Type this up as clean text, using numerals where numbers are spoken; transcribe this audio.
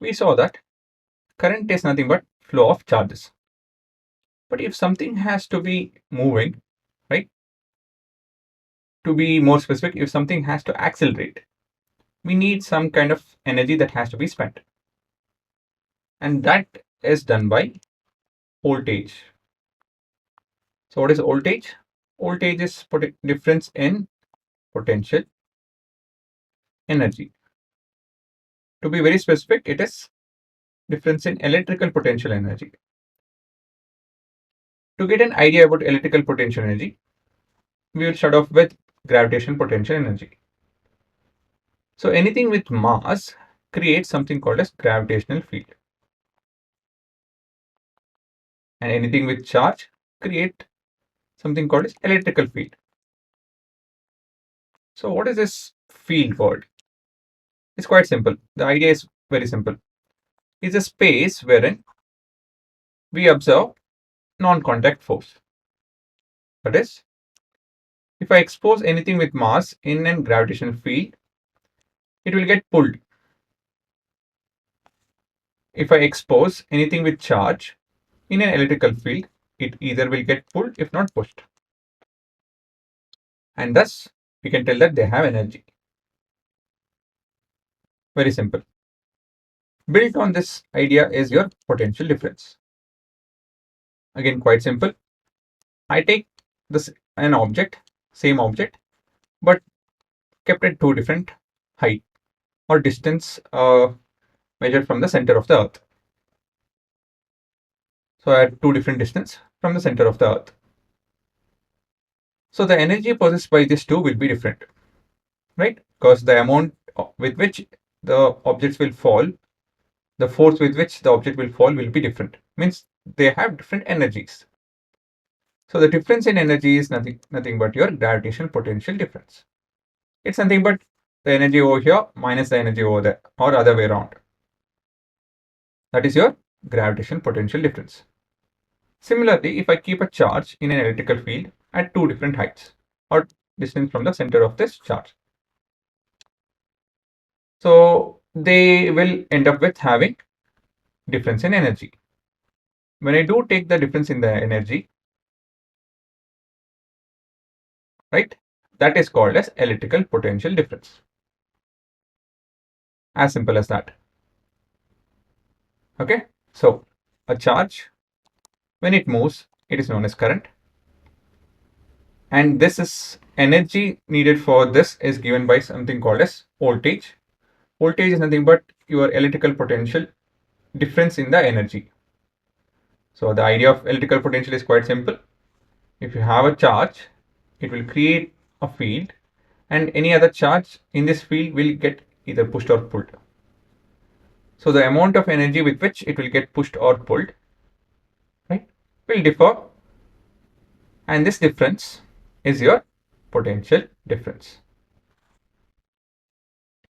we saw that current is nothing but flow of charges. But if something has to be moving, right? To be more specific, if something has to accelerate, we need some kind of energy that has to be spent. And that is done by voltage. So what is voltage? Voltage is difference in potential energy. To be very specific, it is difference in electrical potential energy. To get an idea about electrical potential energy, we will start off with gravitational potential energy. So anything with mass creates something called as gravitational field. And anything with charge create something called as electrical field. So what is this field word? It's quite simple. The idea is very simple. It's a space wherein we observe non-contact force. That is, if I expose anything with mass in a gravitational field, it will get pulled. If I expose anything with charge in an electrical field, it either will get pulled if not pushed. And thus, we can tell that they have energy. Very simple. Built on this idea is your potential difference. Again, quite simple. I take an object, same object, but kept at two different height or distance measured from the center of the earth. So at two different distance from the center of the earth. So the energy possessed by these two will be different, right? Because the amount with which the objects will fall, the force with which the object will fall will be different. Means they have different energies. So the difference in energy is nothing but your gravitational potential difference. It's nothing but the energy over here minus the energy over there, or other way around. That is your gravitational potential difference. Similarly, if I keep a charge in an electrical field at two different heights or distance from the center of this charge, so they will end up with having difference in energy. When I do take the difference in the energy, right, that is called as electrical potential difference. As simple as that. Okay, so a charge, when it moves, it is known as current. And this is energy needed for this is given by something called as voltage. Voltage is nothing but your electrical potential difference in the energy. So the idea of electrical potential is quite simple. If you have a charge, it will create a field, and any other charge in this field will get either pushed or pulled. So the amount of energy with which it will get pushed or pulled, right, will differ, and this difference is your potential difference.